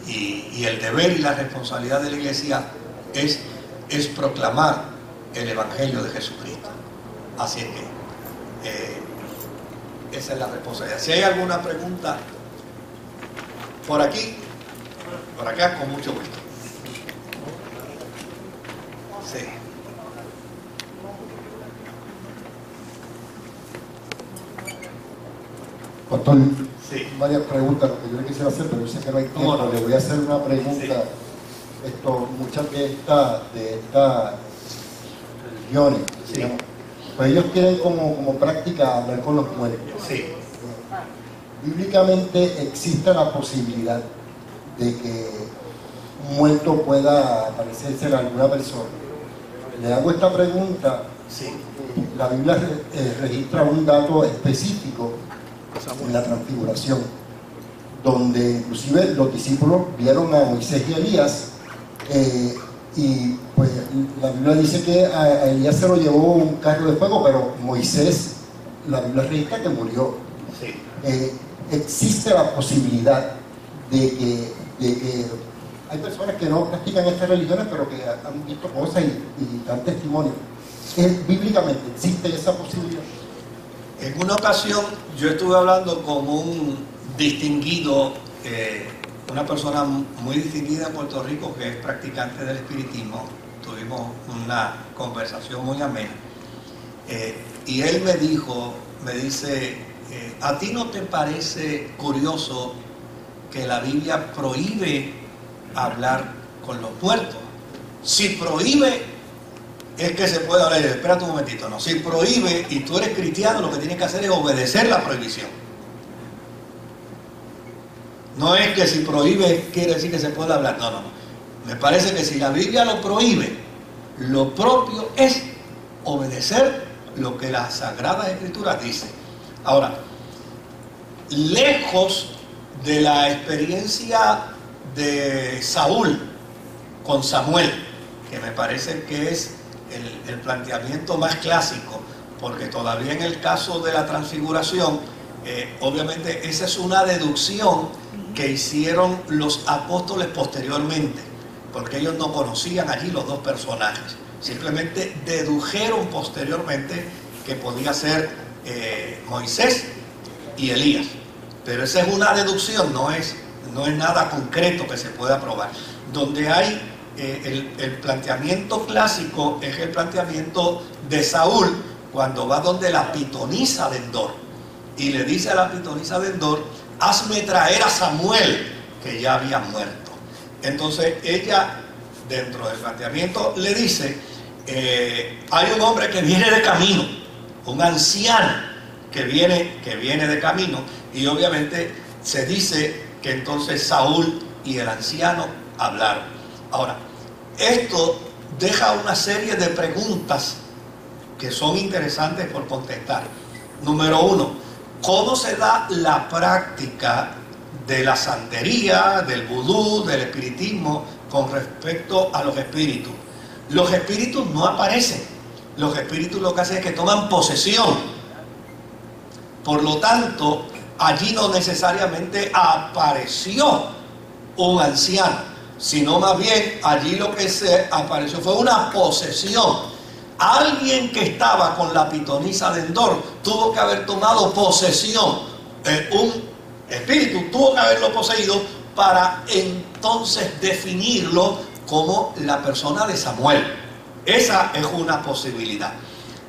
Y el deber y la responsabilidad de la iglesia es proclamar el Evangelio de Jesucristo. Así es que esa es la responsabilidad. Si hay alguna pregunta por aquí, por acá, con mucho gusto. Sí. Pastor, Sí. varias preguntas lo que yo le quisiera hacer, pero yo sé que no hay tiempo. No. Le voy a hacer una pregunta. Sí. Muchas de estas religiones, Sí. digamos, pues ellos tienen como práctica hablar con los muertos. Sí. Bíblicamente existe la posibilidad de que un muerto pueda aparecerse en alguna persona. Le hago esta pregunta. Sí. La Biblia registra un dato específico en la transfiguración, donde inclusive los discípulos vieron a Moisés y Elías, y pues la Biblia dice que a Elías se lo llevó un carro de fuego, pero Moisés, la Biblia registra que murió. Sí. Existe la posibilidad de que hay personas que no practican estas religiones, pero que han visto cosas y dan testimonio. Bíblicamente existe esa posibilidad. En una ocasión yo estuve hablando con un distinguido, una persona muy distinguida en Puerto Rico que es practicante del espiritismo. Tuvimos una conversación muy amena, y él me dice, ¿A ti no te parece curioso que la Biblia prohíbe hablar con los muertos? Si prohíbe, es que se puede hablar. Espérate un momentito, no. Si prohíbe y tú eres cristiano, lo que tienes que hacer es obedecer la prohibición. No es que si prohíbe quiere decir que se puede hablar. No, no, no. Me parece que si la Biblia lo prohíbe, lo propio es obedecer lo que las Sagradas Escrituras dicen. Ahora, lejos de la experiencia de Saúl con Samuel, que me parece que es el planteamiento más clásico, porque todavía en el caso de la transfiguración, obviamente esa es una deducción que hicieron los apóstoles posteriormente, porque ellos no conocían allí los dos personajes, simplemente dedujeron posteriormente que podía ser Moisés y Elías, pero esa es una deducción, no es nada concreto que se pueda probar. Donde hay el planteamiento clásico es el planteamiento de Saúl cuando va donde la pitonisa de Endor y le dice a la pitonisa de Endor: hazme traer a Samuel, que ya había muerto. Entonces ella, dentro del planteamiento, le dice: hay un hombre que viene de camino, un anciano que viene de camino, y obviamente se dice que entonces Saúl y el anciano hablaron. Ahora, esto deja una serie de preguntas que son interesantes por contestar. Número uno, ¿cómo se da la práctica de la santería, del vudú, del espiritismo con respecto a los espíritus? Los espíritus no aparecen. Los espíritus lo que hacen es que toman posesión. Por lo tanto, allí no necesariamente apareció un anciano, sino más bien allí lo que se apareció fue una posesión. Alguien que estaba con la pitonisa de Endor tuvo que haber tomado posesión. Un espíritu tuvo que haberlo poseído para entonces definirlo como la persona de Samuel. Esa es una posibilidad.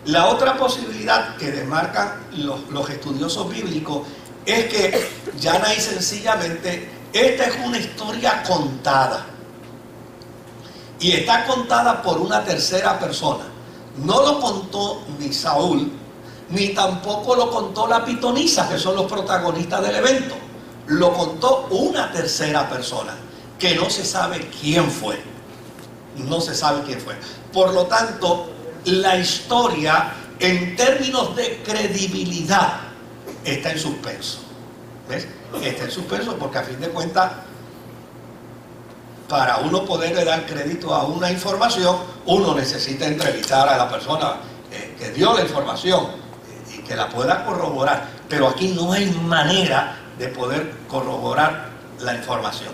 La otra posibilidad que demarcan los estudiosos bíblicos es que llana y sencillamente esta es una historia contada y está contada por una tercera persona. No lo contó ni Saúl ni tampoco lo contó la pitonisa, que son los protagonistas del evento. Lo contó una tercera persona que no se sabe quién fue. No se sabe quién fue. Por lo tanto, la historia en términos de credibilidad está en suspenso. ¿Ves? Está en suspenso porque a fin de cuentas, para uno poderle dar crédito a una información, uno necesita entrevistar a la persona que dio la información y que la pueda corroborar. Pero aquí no hay manera de poder corroborar la información.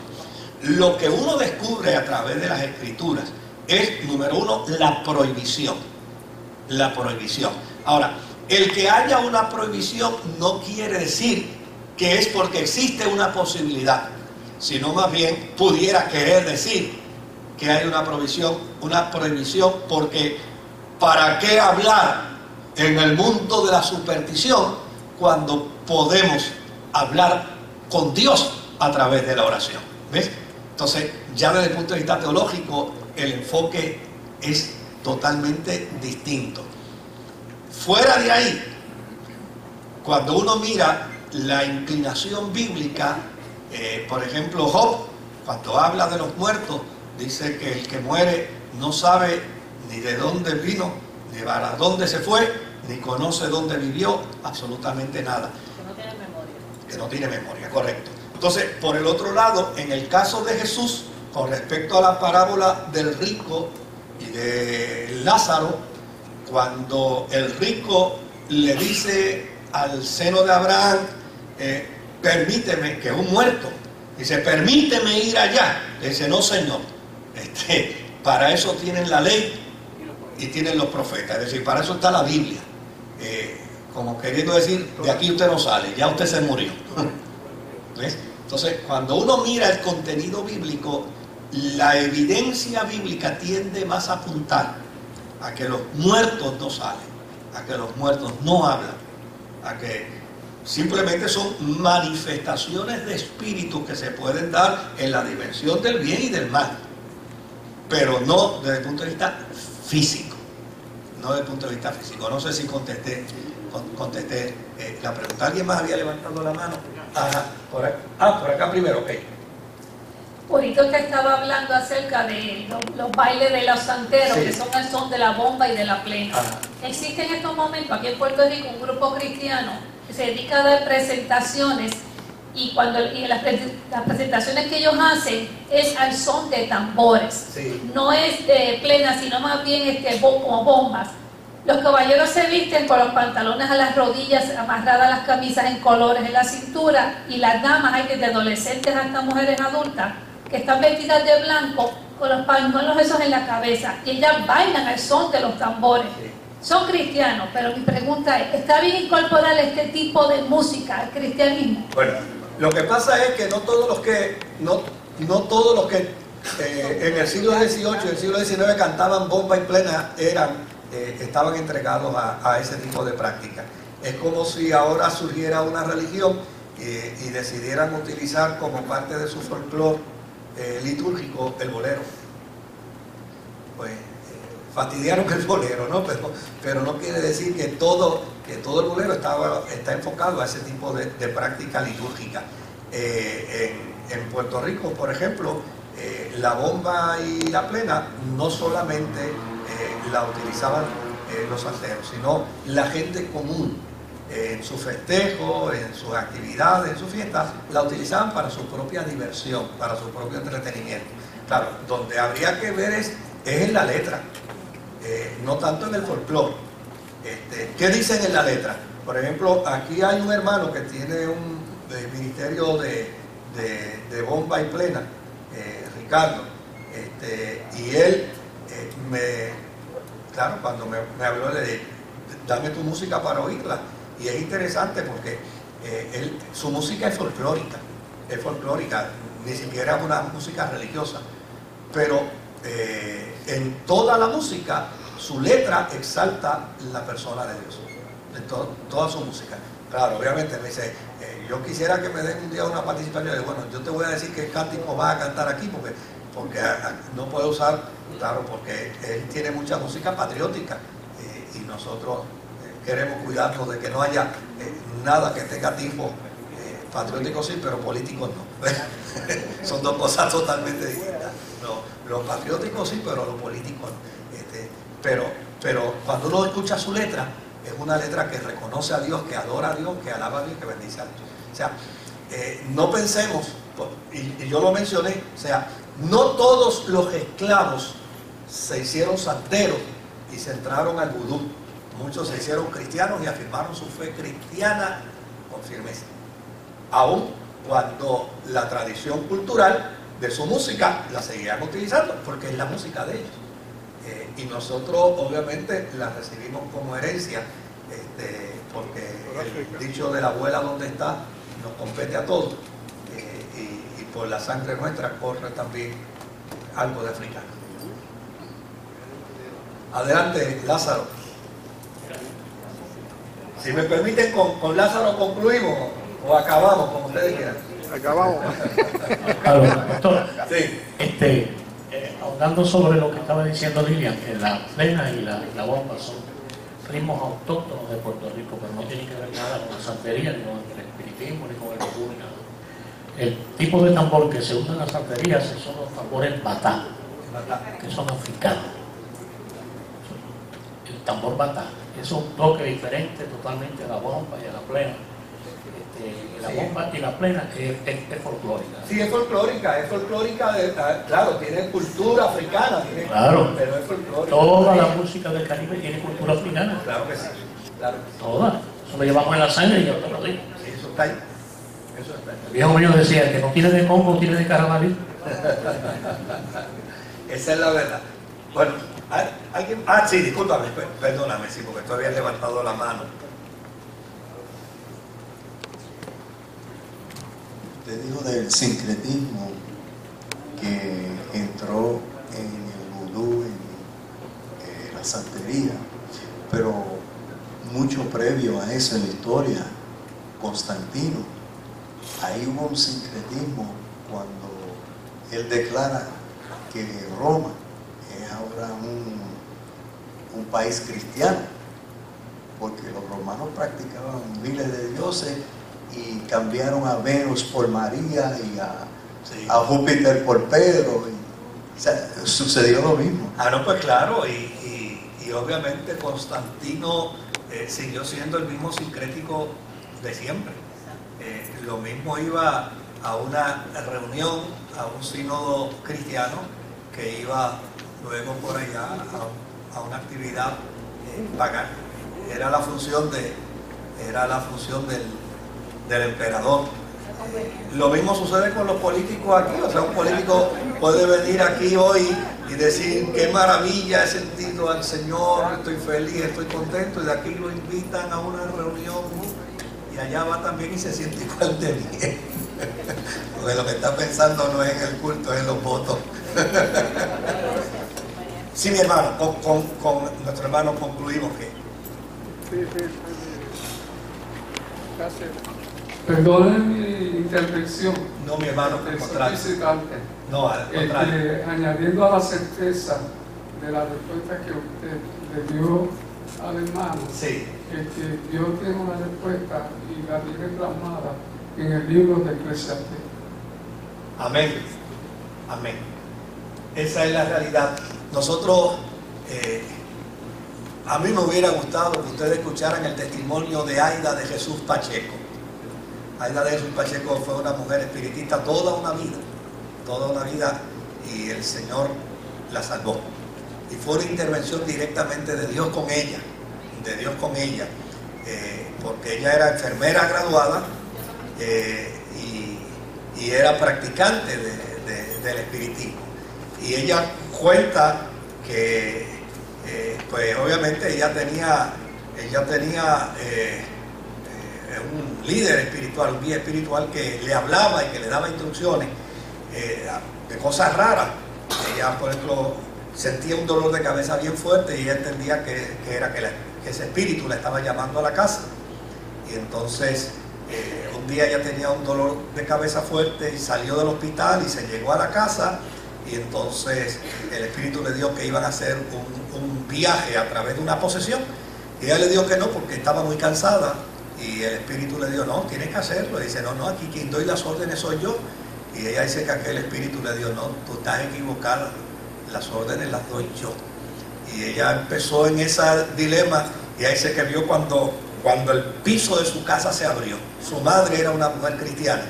Lo que uno descubre a través de las escrituras es, número uno, la prohibición. La prohibición. Ahora, el que haya una prohibición no quiere decir que es porque existe una posibilidad, sino más bien pudiera querer decir que hay una prohibición porque ¿para qué hablar en el mundo de la superstición cuando podemos hablar con Dios a través de la oración? ¿Ves? Entonces, ya desde el punto de vista teológico, el enfoque es totalmente distinto. Fuera de ahí, cuando uno mira la inclinación bíblica, por ejemplo, Job, cuando habla de los muertos, dice que el que muere no sabe ni de dónde vino, ni para dónde se fue, ni conoce dónde vivió, absolutamente nada. Que no tiene memoria. Que no tiene memoria, correcto. Entonces, por el otro lado, en el caso de Jesús, con respecto a la parábola del rico y de Lázaro, cuando el rico le dice al seno de Abraham, permíteme, que es un muerto, dice, permíteme ir allá. Le dice, no, Señor, para eso tienen la ley y tienen los profetas, es decir, para eso está la Biblia, como queriendo decir, de aquí usted no sale, ya usted se murió. ¿Ves? Entonces, cuando uno mira el contenido bíblico, la evidencia bíblica tiende más a apuntar a que los muertos no salen, a que los muertos no hablan, a que simplemente son manifestaciones de espíritu que se pueden dar en la dimensión del bien y del mal, pero no desde el punto de vista físico. No desde el punto de vista físico. No sé si contesté la pregunta. ¿Alguien más había levantado la mano? Ajá, por acá primero, ok. Ahorita usted estaba hablando acerca de los bailes de los santeros, Sí. que son el son de la bomba y de la plena. Ajá. Existe en estos momentos aquí en Puerto Rico un grupo cristiano que se dedica a dar presentaciones y las presentaciones que ellos hacen es al son de tambores. Sí. No es de plena, sino más bien como bombas. Los caballeros se visten con los pantalones a las rodillas, amarradas las camisas en colores en la cintura, y las damas, hay desde adolescentes hasta mujeres adultas, que están vestidas de blanco con los pañuelos esos en la cabeza, y ellas bailan al son de los tambores. Sí. Son cristianos, pero mi pregunta es, ¿está bien incorporar este tipo de música al cristianismo? Bueno, lo que pasa es que no todos los que en el siglo XVIII y el siglo XIX cantaban bomba y plena estaban entregados a ese tipo de práctica. Es como si ahora surgiera una religión y decidieran utilizar como parte de su folclore litúrgico el bolero. Pues fastidiaron el bolero, ¿no? Pero no quiere decir que todo el bolero está enfocado a ese tipo de práctica litúrgica. En Puerto Rico, por ejemplo, la bomba y la plena no solamente la utilizaban los santeros, sino la gente común en sus festejos, en sus actividades, en sus fiestas, la utilizaban para su propia diversión, para su propio entretenimiento. Claro, donde habría que ver es en la letra, no tanto en el folclore. ¿Qué dicen en la letra? Por ejemplo, aquí hay un hermano que tiene un ministerio de bomba y plena, Ricardo, y él claro, cuando me habló, le dije, dame tu música para oírla. Y es interesante porque su música es folclórica, ni siquiera es una música religiosa, pero en toda la música, su letra exalta la persona de Dios, en toda su música. Claro, obviamente me dice, yo quisiera que me den un día una participación. Y bueno, yo te voy a decir qué cántico vas a cantar aquí, porque no puedo usar, claro, porque él tiene mucha música patriótica y nosotros queremos cuidarnos de que no haya nada que tenga tipo patriótico sí, pero políticos no. Son dos cosas totalmente distintas. Los patrióticos sí, pero los políticos no. Pero cuando uno escucha su letra, es una letra que reconoce a Dios, que adora a Dios, que alaba a Dios, que bendice a Dios. O sea, no pensemos, y yo lo mencioné, o sea, no todos los esclavos se hicieron santeros y se entraron al vudú. Muchos se hicieron cristianos y afirmaron su fe cristiana con firmeza. Aún cuando la tradición cultural de su música la seguían utilizando, porque es la música de ellos. Y nosotros obviamente la recibimos como herencia, porque el dicho de la abuela donde está nos compete a todos. Y por la sangre nuestra corre también algo de africano. Adelante, Lázaro. Si me permiten, con Lázaro concluimos o acabamos, como ustedes quieran. Acabamos. Claro, doctor. Sí. Ahondando sobre lo que estaba diciendo Lilian, que la plena y la bomba son ritmos autóctonos de Puerto Rico, pero no tienen que ver nada con la santería, ni con el espiritismo, ni con el vudú, ni nada. El tipo de tambor que se usa en las santerías son los tambores batá, que son africanos. El tambor batá es un toque diferente totalmente a la bomba y a la plena. La bomba y la plena es folclórica. Sí, es folclórica, claro, tiene cultura africana, Claro. Pero es folclórica. Toda la música del Caribe tiene cultura africana. Claro que sí, claro. Toda. Eso lo llevamos en la sangre y yo te lo digo. Sí, eso está ahí. El viejo mío decía que no tiene de Congo, tiene de Carabalí. Esa es la verdad. Bueno, ¿alguien? Sí, discúlpame, perdóname, sí, porque tú habías levantado la mano. Usted dijo del sincretismo que entró en el vudú, en la santería, pero mucho previo a eso en la historia Constantino, ahí hubo un sincretismo cuando él declara que Roma es ahora un país cristiano, porque los romanos practicaban miles de dioses y cambiaron a Venus por María y a Júpiter por Pedro. O sea, sucedió lo mismo. No, pues claro, y obviamente Constantino siguió siendo el mismo sincrético de siempre. Lo mismo iba a una reunión, a un sínodo cristiano, que iba luego por allá a una actividad pagana. Era la función del emperador. Lo mismo sucede con los políticos aquí. O sea, un político puede venir aquí hoy y decir: qué maravilla, he sentido al Señor, estoy feliz, estoy contento, y de aquí lo invitan a una reunión y allá va también y se siente igual de bien. Porque lo que está pensando no es en el culto, es en los votos. Sí, mi hermano, con nuestro hermano concluimos que... Sí. Gracias. Perdonen mi intervención. No, mi hermano, al contrario. No, al contrario. Añadiendo a la certeza de la respuesta que usted le dio al hermano, sí, que Dios tiene una respuesta y la tiene plasmada en el libro de Eclesiastés. Amén. Amén. Esa es la realidad. Nosotros, a mí me hubiera gustado que ustedes escucharan el testimonio de Aida de Jesús Pacheco. Aida de Jesús Pacheco fue una mujer espiritista toda una vida, y el Señor la salvó. Y fue una intervención directamente de Dios con ella, porque ella era enfermera graduada y era practicante del espiritismo. Y ella cuenta que pues obviamente ella tenía un líder espiritual, un guía espiritual que le hablaba y que le daba instrucciones de cosas raras. Ella, por ejemplo, sentía un dolor de cabeza bien fuerte y ella entendía que ese espíritu la estaba llamando a la casa. Y entonces un día ella tenía un dolor de cabeza fuerte y salió del hospital y se llegó a la casa, y entonces el espíritu le dijo que iban a hacer un viaje a través de una posesión, y ella le dijo que no porque estaba muy cansada, y el espíritu le dijo: no, tienes que hacerlo. Y dice: no, aquí quien doy las órdenes soy yo. Y ella dice que aquel espíritu le dijo: no, tú estás equivocada, las órdenes las doy yo. Y ella empezó en ese dilema, y ahí se que vio cuando el piso de su casa se abrió. Su madre era una mujer cristiana,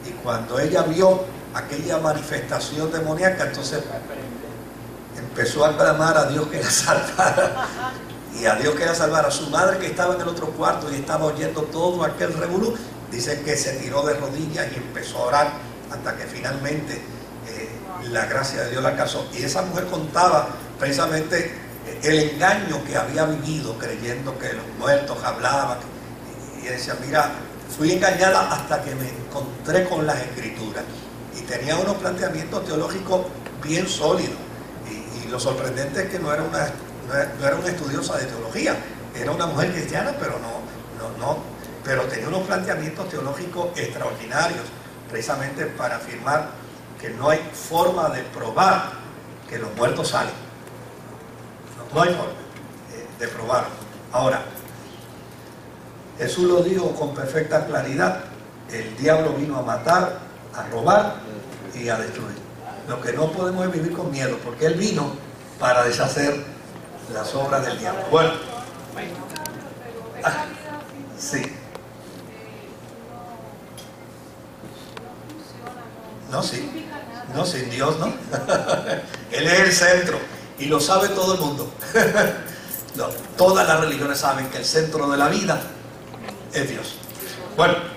y cuando ella vio aquella manifestación demoníaca, entonces empezó a clamar a Dios que la salvara, y a Dios que la salvara. Su madre, que estaba en el otro cuarto y estaba oyendo todo aquel revolú, dice que se tiró de rodillas y empezó a orar hasta que finalmente la gracia de Dios la alcanzó. Y esa mujer contaba precisamente el engaño que había vivido, creyendo que los muertos hablaban, y decía: mira, fui engañada hasta que me encontré con las Escrituras. Y tenía unos planteamientos teológicos bien sólidos, y lo sorprendente es que no era una estudiosa de teología, era una mujer cristiana, pero tenía unos planteamientos teológicos extraordinarios, precisamente para afirmar que no hay forma de probar que los muertos salen. No hay forma de probarlo. Ahora, Jesús lo dijo con perfecta claridad: el diablo vino a matar, a robar y a destruir. Lo que no podemos es vivir con miedo, porque Él vino para deshacer las obras del diablo. Bueno, sí. No, sí. No, sin Dios, ¿no? Él es el centro, y lo sabe todo el mundo. No, todas las religiones saben que el centro de la vida es Dios. Bueno.